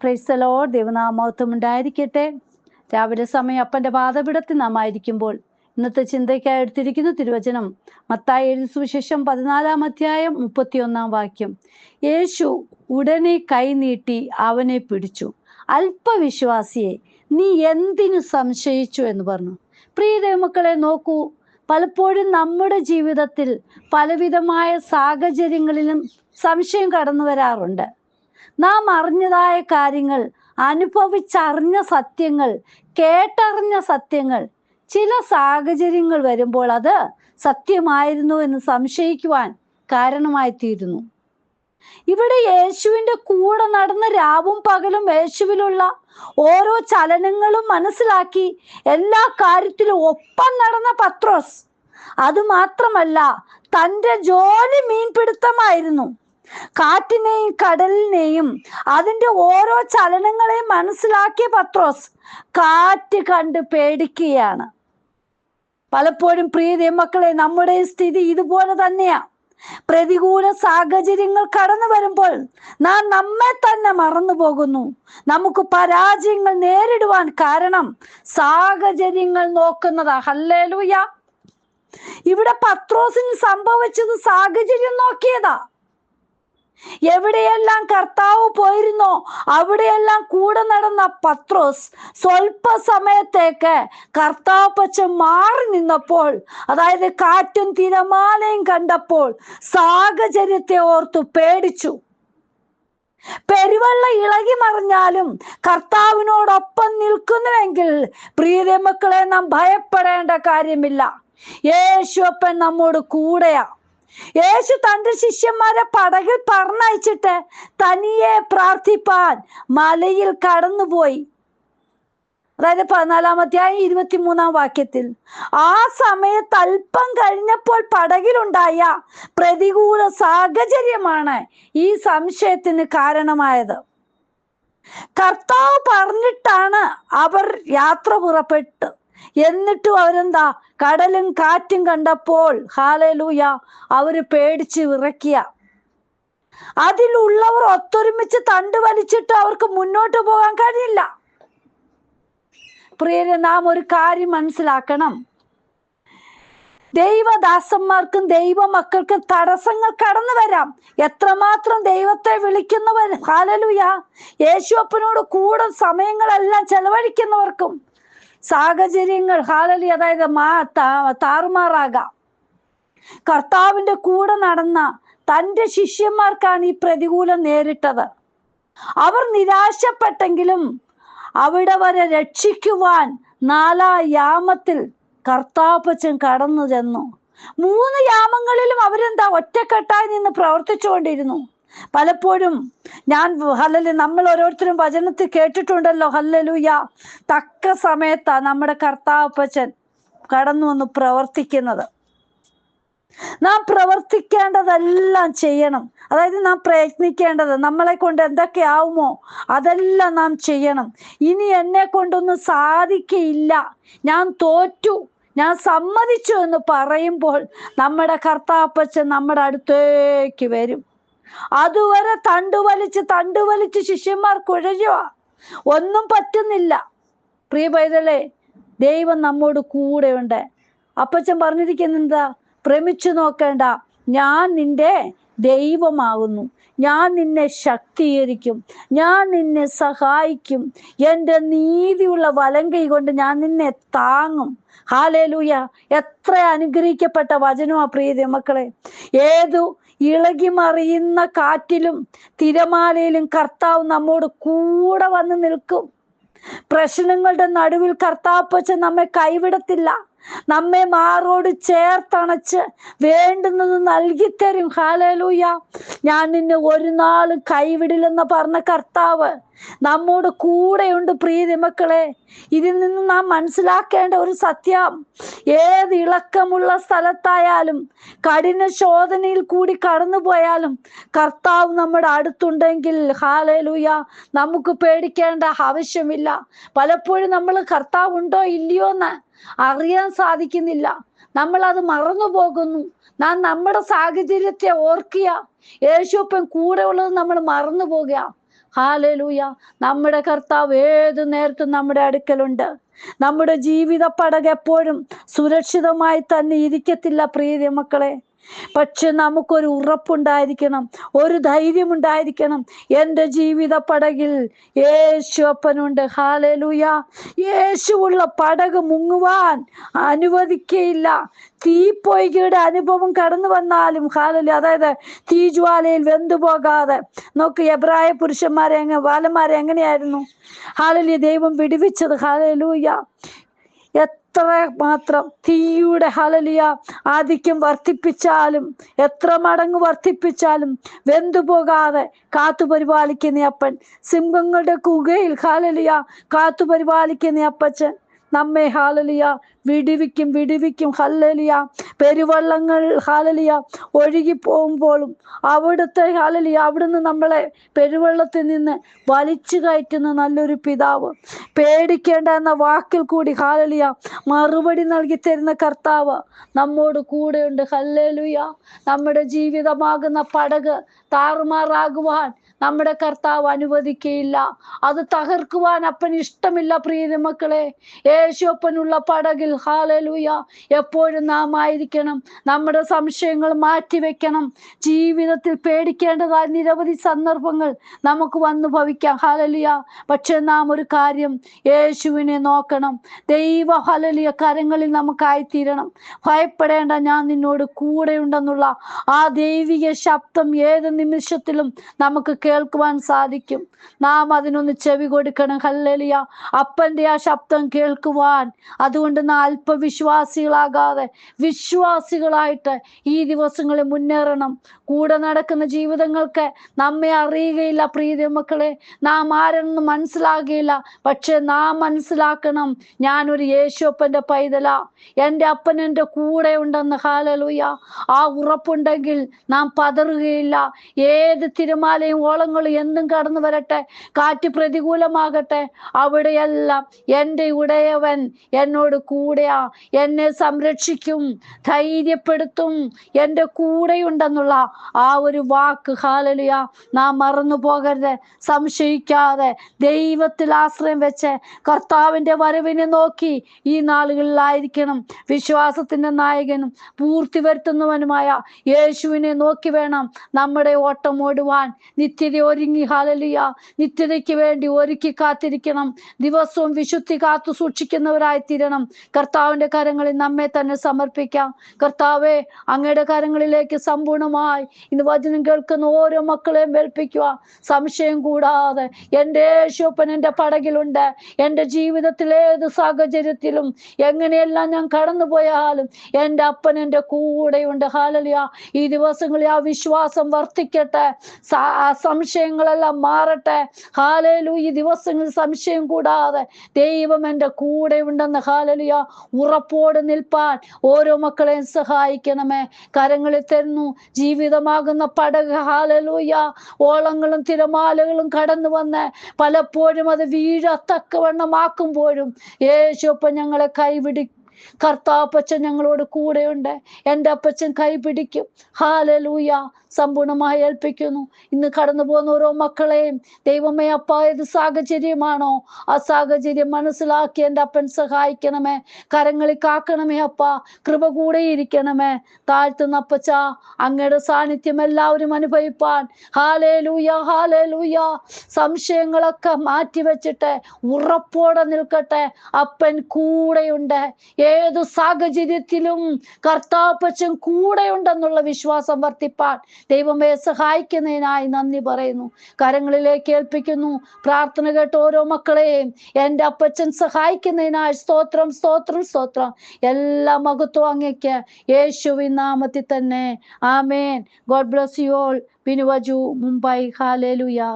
Praise the Lord. ദൈവനാമമഹത്വം ഉണ്ടായിരിക്കട്ടെ. രാവിലെ സമയം അപ്പന്റെ പാദപീഠത്തിൽ നാം ആയിരിക്കുമ്പോൾ ഇന്നത്തെ ചിന്തയ്ക്കായി എടുത്തിരിക്കുന്ന തിരുവചനം മത്തായി എഴുതിയ സുവിശേഷം 14-ാം അധ്യായം 31-ാം വാക്യം. യേശു ഉടനെ കൈ നീട്ടി അവനെ പിടിച്ചു, അല്പവിശ്വാസിയെ, നീ എന്തിനു സംശയിച്ചു എന്ന് പറഞ്ഞു. പ്രിയ ദൈവമക്കളെ, നോക്കൂ, പലപ്പോഴും നമ്മുടെ ജീവിതത്തിൽ പലവിധമായ സാഹചര്യങ്ങളിലും സംശയം കടന്നു വരാറുണ്ട്. നാം അറിഞ്ഞതായ കാര്യങ്ങൾ, അനുഭവിച്ചറിഞ്ഞ സത്യങ്ങൾ, കേട്ടറിഞ്ഞ സത്യങ്ങൾ, ചില സാഹചര്യങ്ങൾ വരുമ്പോൾ അത് സത്യമായിരുന്നു എന്ന് സംശയിക്കുവാൻ കാരണമായി തീരുന്നു. ഇവിടെ യേശുവിൻ്റെ കൂടെ നടന്ന് രാവും പകലും യേശുവിലുള്ള ഓരോ ചലനങ്ങളും മനസ്സിലാക്കി എല്ലാ കാര്യത്തിലും ഒപ്പം നടന്ന പത്രോസ്, അതുമാത്രമല്ല തൻ്റെ ജോലി മീൻപിടുത്തമായിരുന്നു. കാറ്റിനെയും കടലിനെയും അതിൻ്റെ ഓരോ ചലനങ്ങളെയും മനസ്സിലാക്കിയ പത്രോസ് കാറ്റ് കണ്ട് പേടിക്കുകയാണ്. പലപ്പോഴും പ്രിയ ദൈവമക്കളെ, നമ്മുടെ സ്ഥിതി ഇതുപോലെ തന്നെയാ. പ്രതികൂല സാഹചര്യങ്ങൾ കടന്നു വരുമ്പോൾ നാം നമ്മെ തന്നെ മറന്നു പോകുന്നു. നമുക്ക് പരാജയങ്ങൾ നേരിടുവാൻ കാരണം സാഹചര്യങ്ങൾ നോക്കുന്നതാ. ഹല്ലേലൂയ. ഇവിടെ പത്രോസിന് സംഭവിച്ചത് സാഹചര്യം നോക്കിയതാ. എവിടെയെല്ലാം കർത്താവ് പോയിരുന്നോ അവിടെയെല്ലാം കൂടെ നടന്ന പത്രോസ് സ്വല്പ സമയത്തേക്ക് കർത്താവ് പച്ച മാറി നിന്നപ്പോൾ, അതായത് കാറ്റും തിരമാലയും കണ്ടപ്പോൾ സാഹചര്യത്തെ ഓർത്തു പേടിച്ചു. പെരുവെള്ളം ഇളകി മറിഞ്ഞാലും കർത്താവിനോടൊപ്പം നിൽക്കുന്നുവെങ്കിൽ പ്രിയ മക്കളെ, നാം ഭയപ്പെടേണ്ട കാര്യമില്ല. യേശുവപ്പൻ നമ്മോട് കൂടെയാ. യേശു തൻ്റെ ശിഷ്യന്മാരെ പടകിൽ പറഞ്ഞയച്ചിട്ട് തനിയെ പ്രാർത്ഥിപ്പാൻ മലയിൽ കടന്നുപോയി. അതായത് 14-ാം അധ്യായം 23-ാം വാക്യത്തിൽ. ആ സമയത്ത് അല്പം കഴിഞ്ഞപ്പോൾ പടകിലുണ്ടായ പ്രതികൂല സാഹചര്യമാണ് ഈ സംശയത്തിന് കാരണമായത്. കർത്താവ് പറഞ്ഞിട്ടാണ് അവർ യാത്ര പുറപ്പെട്ടു. എന്നിട്ടും അവരെന്താ, കടലും കാറ്റും കണ്ടപ്പോൾ ഹല്ലേലൂയ അവര് പേടിച്ച് വിറയ്ക്കുക. അതിലുള്ളവർ ഒത്തൊരുമിച്ച് തണ്ട് വലിച്ചിട്ട് അവർക്ക് മുന്നോട്ട് പോകാൻ കഴിയില്ല. പ്രിയരെ, നാം ഒരു കാര്യം മനസ്സിലാക്കണം. ദൈവദാസന്മാർക്കും ദൈവമക്കൾക്കും തടസ്സങ്ങൾ കടന്നു വരാം. എത്രമാത്രം ദൈവത്തെ വിളിക്കുന്നവർ, ഹല്ലേലൂയ, യേശുവപ്പനോട് കൂടെ സമയങ്ങളെല്ലാം ചെലവഴിക്കുന്നവർക്കും സാഹചര്യങ്ങൾ ഹല്ലേലൂയ അതായത് താറുമാറാകാം. കർത്താവിൻ്റെ കൂടെ നടന്ന തൻ്റെ ശിഷ്യന്മാർക്കാണ് ഈ പ്രതികൂലം നേരിട്ടത്. അവർ നിരാശപ്പെട്ടെങ്കിലും അവിടെ വരെ രക്ഷിക്കുവാൻ 4-ാം യാമത്തിൽ കർത്താപ്പച്ചൻ കടന്നു ചെന്നു. 3 യാമങ്ങളിലും അവരെന്താ ഒറ്റക്കെട്ടായി നിന്ന് പ്രവർത്തിച്ചുകൊണ്ടിരുന്നു. പലപ്പോഴും നമ്മൾ ഓരോരുത്തരും വചനത്തിൽ കേട്ടിട്ടുണ്ടല്ലോ, ഹല്ലേലൂയ, തക്ക സമയത്താ നമ്മുടെ കർത്താപ്പച്ചൻ കടന്നു വന്ന് പ്രവർത്തിക്കുന്നത്. നാം പ്രവർത്തിക്കേണ്ടതെല്ലാം ചെയ്യണം. അതായത് നാം പ്രയത്നിക്കേണ്ടത്, നമ്മളെ കൊണ്ട് എന്തൊക്കെയാവുമോ അതെല്ലാം നാം ചെയ്യണം. ഇനി എന്നെ കൊണ്ടൊന്നും സാധിക്കയില്ല, ഞാൻ തോറ്റു, ഞാൻ സമ്മതിച്ചു എന്ന് പറയുമ്പോൾ നമ്മുടെ കർത്താപ്പച്ചൻ നമ്മുടെ അടുത്തേക്ക് വരും. അതുവരെ തണ്ടുവലിച്ച് ശിഷ്യന്മാർ കുഴയുക, ഒന്നും പറ്റുന്നില്ല. പ്രിയ പൈതലേ, ദൈവം നമ്മോട് കൂടെയുണ്ട്. അപ്പച്ചൻ പറഞ്ഞിരിക്കുന്നെന്താ, ഭ്രമിച്ചു നോക്കേണ്ട, ഞാൻ നിന്റെ ദൈവമാകുന്നു, ഞാൻ നിന്നെ ശക്തീകരിക്കും, ഞാൻ നിന്നെ സഹായിക്കും, എൻ്റെ നീതിയുള്ള വലങ്കൈ കൊണ്ട് ഞാൻ നിന്നെ താങ്ങും. ഹല്ലേലൂയ. എത്ര അനുഗ്രഹിക്കപ്പെട്ട വചനമാ പ്രിയ മക്കളെ. ഏതു ഇളകി മറിയുന്ന കാറ്റിലും തിരമാലയിലും കർത്താവ് നമ്മോട് കൂടെ വന്ന് നിൽക്കും. പ്രശ്നങ്ങളുടെ നടുവിൽ കർത്താപ്പച്ചൻ നമ്മെ കൈവിടത്തില്ല. നമ്മെ മാറോട് ചേർത്തണച്ച് വേണ്ടുന്നത് നൽകിത്തരും. ഹല്ലേലൂയ. ഞാൻ നിന്നെ ഒരു നാളും കൈവിടില്ലെന്ന് പറഞ്ഞ കർത്താവ് നമ്മോട് കൂടെയുണ്ട്. പ്രിയ മക്കളെ, ഇതിൽ നിന്ന് നാം മനസ്സിലാക്കേണ്ട ഒരു സത്യം, ഏത് ഇളക്കമുള്ള സ്ഥലത്തായാലും കഠിന ശോധനയിൽ കൂടി കടന്നു പോയാലും കർത്താവ് നമ്മുടെ അടുത്തുണ്ടെങ്കിൽ ഹല്ലേലൂയ നമുക്ക് പേടിക്കേണ്ട ആവശ്യമില്ല. പലപ്പോഴും നമ്മൾ കർത്താവ് ഉണ്ടോ ഇല്ലയോ എന്ന് അറിയാൻ സാധിക്കുന്നില്ല. നമ്മൾ അത് മറന്നു പോകുന്നു. നാം നമ്മുടെ സാഹചര്യത്തെ ഓർക്കുക, യേശുപ്പൻ കൂടെ ഉള്ളത് നമ്മൾ മറന്നു പോകുക. ഹാലേലൂയ. നമ്മുടെ കർത്താവ് ഏതു നേരത്തും നമ്മുടെ അടുക്കലുണ്ട്. നമ്മുടെ ജീവിത പടക് എപ്പോഴും സുരക്ഷിതമായി തന്നെ ഇരിക്കത്തില്ല പ്രിയ മക്കളെ. പക്ഷെ നമുക്കൊരു ഉറപ്പുണ്ടായിരിക്കണം, ഒരു ധൈര്യമുണ്ടായിരിക്കണം. എൻ്റെ ജീവിത പടകിൽ യേശു അപ്പനുണ്ട്. ഹാലേലൂയ. യേശുവുള്ള പടക് മുങ്ങുവാൻ അനുവദിക്കയില്ല. തീപ്പൊയ്കയുടെ അനുഭവം കടന്നു വന്നാലും ഹാലലൂയ, അതായത് തീജ്വാലയിൽ വെന്തുപോകാതെ. നോക്ക്, എബ്രായ പുരുഷന്മാരെ ബാലന്മാരെ എങ്ങനെയായിരുന്നു ഹാലലൂയ ദൈവം വിടുവിച്ചത്. ഹാലലൂയ. എത്ര മാത്രം തീയുടെ ഹാലലിയ ആധിക്യം വർദ്ധിപ്പിച്ചാലും, എത്ര മടങ്ങ് വർദ്ധിപ്പിച്ചാലും വെന്തുപോകാതെ കാത്തുപരിപാലിക്കുന്ന അപ്പൻ, സിംഹങ്ങളുടെ കുകയിൽ ഹാലലിയ കാത്തുപരിപാലിക്കുന്ന അപ്പച്ചൻ നമ്മെ ഹാലലിയ വിടുവിക്കും. ഹല്ലേലൂയ. പെരുവള്ളങ്ങൾ ഹാലലിയ ഒഴുകി പോകുമ്പോഴും അവിടുത്തെ ഹാലലിയ അവിടുന്ന് നമ്മളെ പെരുവെള്ളത്തിൽ നിന്ന് വലിച്ചു കയറ്റുന്ന നല്ലൊരു പിതാവ്. പേടിക്കേണ്ട എന്ന വാക്കിൽ കൂടി ഹാലലിയ മറുപടി നൽകി തരുന്ന കർത്താവ് നമ്മോട് കൂടെയുണ്ട്. ഹല്ലേലൂയ. നമ്മുടെ ജീവിതമാകുന്ന പടക് താറുമാറാകുവാൻ നമ്മുടെ കർത്താവ് അനുവദിക്കയില്ല. അത് തകർക്കുവാൻ അപ്പന് ഇഷ്ടമില്ല പ്രിയ മക്കളെ. യേശുപ്പനുള്ള പടകിൽ ഹാലലൂയ എപ്പോഴും നാം ആയിരിക്കണം. നമ്മുടെ സംശയങ്ങൾ മാറ്റിവെക്കണം. ജീവിതത്തിൽ പേടിക്കേണ്ടതായ നിരവധി സന്ദർഭങ്ങൾ നമുക്ക് വന്നു ഭവിക്കാം. ഹാലലിയ. പക്ഷെ നാം ഒരു കാര്യം, യേശുവിനെ നോക്കണം. ദൈവ ഹാലലിയ കരങ്ങളിൽ നമുക്കായിത്തീരണം. ഭയപ്പെടേണ്ട, ഞാൻ നിന്നോട് കൂടെയുണ്ടെന്നുള്ള ആ ദൈവിക ശബ്ദം ഏത് നിമിഷത്തിലും നമുക്ക് കേൾക്കുവാൻ സാധിക്കും. നാം അതിനൊന്ന് ചെവി കൊടുക്കണം. ഹല്ലേലൂയ. അപ്പന്റെ ആ ശബ്ദം കേൾക്കുവാൻ. അതുകൊണ്ട് നാം അല്പവിശ്വാസികളാകാതെ വിശ്വാസികളായിട്ട് ഈ ദിവസങ്ങളിൽ മുന്നേറണം. കൂടെ നടക്കുന്ന ജീവിതങ്ങൾക്ക് നമ്മെ അറിയുകയില്ല പ്രിയ മക്കളെ. നാം ആരെന്ന് മനസ്സിലാകുകയില്ല. പക്ഷെ നാം മനസ്സിലാക്കണം, ഞാനൊരു യേശുപ്പന്റെ പൈതലാ, എൻ്റെ അപ്പൻ എൻ്റെ കൂടെ ഉണ്ടെന്ന്. ഹാലലൂയ. ആ ഉറപ്പുണ്ടെങ്കിൽ നാം പതറുകയില്ല. ഏത് തിരമാലയും ഓളങ്ങളും എന്തും കടന്നു വരട്ടെ, കാറ്റ് പ്രതികൂലമാകട്ടെ, അവിടെയെല്ലാം എൻ്റെ ഉടയവൻ എന്നോട് കൂടെയാ, എന്നെ സംരക്ഷിക്കും, ധൈര്യപ്പെടുത്തും, എൻ്റെ കൂടെയുണ്ടെന്നുള്ള ആ ഒരു വാക്ക് ഹാലലിയ നാം മറന്നു പോകരുത്. സംശയിക്കാതെ ദൈവത്തിൽ ആശ്രയം വെച്ച് കർത്താവിൻ്റെ വരവിനെ നോക്കി ഈ നാളുകളിലായിരിക്കണം. വിശ്വാസത്തിൻ്റെ നായകനും പൂർത്തി വരുത്തുന്നവനുമായ യേശുവിനെ നോക്കി വേണം നമ്മുടെ ഓട്ടം ഓടുവാൻ. നിത്യത ഒരുങ്ങി ഹാലലിയ നിത്യതയ്ക്ക് വേണ്ടി ഒരുക്കി കാത്തിരിക്കണം. ദിവസവും വിശുദ്ധി കാത്തു സൂക്ഷിക്കുന്നവരായി തീരണം. കർത്താവിൻ്റെ കരങ്ങളിൽ നമ്മെ തന്നെ സമർപ്പിക്കാം. കർത്താവെ, അങ്ങയുടെ കരങ്ങളിലേക്ക് സമ്പൂർണമായി ഇന്ന് വചനം കേൾക്കുന്ന ഓരോ മക്കളെയും ഏൽപ്പിക്കുക. സംശയം കൂടാതെ എൻ്റെ യേശുപ്പൻ എൻ്റെ പടകിലുണ്ട്. എൻ്റെ ജീവിതത്തിലെ ഏത് സാഹചര്യത്തിലും എങ്ങനെയെല്ലാം ഞാൻ കടന്നുപോയാലും എൻ്റെ അപ്പൻ എൻ്റെ കൂടെയുണ്ട്. ഹാലലിയ. ഈ ദിവസങ്ങളിൽ ആ വിശ്വാസം വർദ്ധിക്കട്ടെ, സംശയങ്ങളെല്ലാം മാറട്ടെ. ഹാലലു. ഈ ദിവസങ്ങളിൽ സംശയം കൂടാതെ ദൈവം എൻ്റെ കൂടെ ഉണ്ടെന്ന് ഹാലലിയ ഉറപ്പോട് നിൽപ്പാൻ ഓരോ മക്കളെയും സഹായിക്കണമേ. കരങ്ങളിൽ തരുന്നു. ജീവിതമാകുന്ന പടക് ഹാലലൂയ ഓളങ്ങളും തിരമാലകളും കടന്നു വന്ന് പലപ്പോഴും അത് വീഴത്തക്കവണ്ണമാക്കുമ്പോഴും യേശുപ്പൻ ഞങ്ങളെ കർത്താപ്പച്ചൻ ഞങ്ങളോട് കൂടെയുണ്ട്. എൻ്റെ അപ്പച്ചൻ കൈപിടിക്കും. ഹാലലൂയ. സമ്പൂർണമായി ഏൽപ്പിക്കുന്നു. ഇന്ന് കടന്നു പോകുന്ന ഓരോ മക്കളെയും ദൈവമേ അപ്പ, ഏത് സാഹചര്യമാണോ ആ സാഹചര്യം മനസ്സിലാക്കി എൻ്റെ അപ്പൻ സഹായിക്കണമേ. കരങ്ങളിൽ കാക്കണമേ അപ്പ. കൃപ കൂടെ ഇരിക്കണമേ. താഴ്ത്തുന്ന അപ്പച്ച, അങ്ങയുടെ സാന്നിധ്യം എല്ലാവരും അനുഭവിപ്പാൻ. Hallelujah, hallelujah. സംശയങ്ങളൊക്കെ മാറ്റിവെച്ചിട്ട് ഉറപ്പോടെ നിൽക്കട്ടെ. അപ്പൻ കൂടെയുണ്ട്. ഏതു സാഹചര്യത്തിലും കർത്താപ്പച്ചൻ കൂടെയുണ്ടെന്നുള്ള വിശ്വാസം വർദ്ധിപ്പാൻ ദൈവമേ സഹായിക്കുന്നതിനായി നന്ദി പറയുന്നു. കരങ്ങളിലേക്ക് ഏൽപ്പിക്കുന്നു. പ്രാർത്ഥന കേട്ട് ഓരോ മക്കളെയും എൻ്റെ അപ്പച്ചൻ സഹായിക്കുന്നതിനായി സ്തോത്രം, സ്തോത്രം, സ്തോത്രം. എല്ലാ മഹത്വം അങ്ങയ്ക്ക് യേശുവിൻ നാമത്തിൽ തന്നെ. ആമേൻ. God bless you all. Binuvaju, Mumbai. Hallelujah.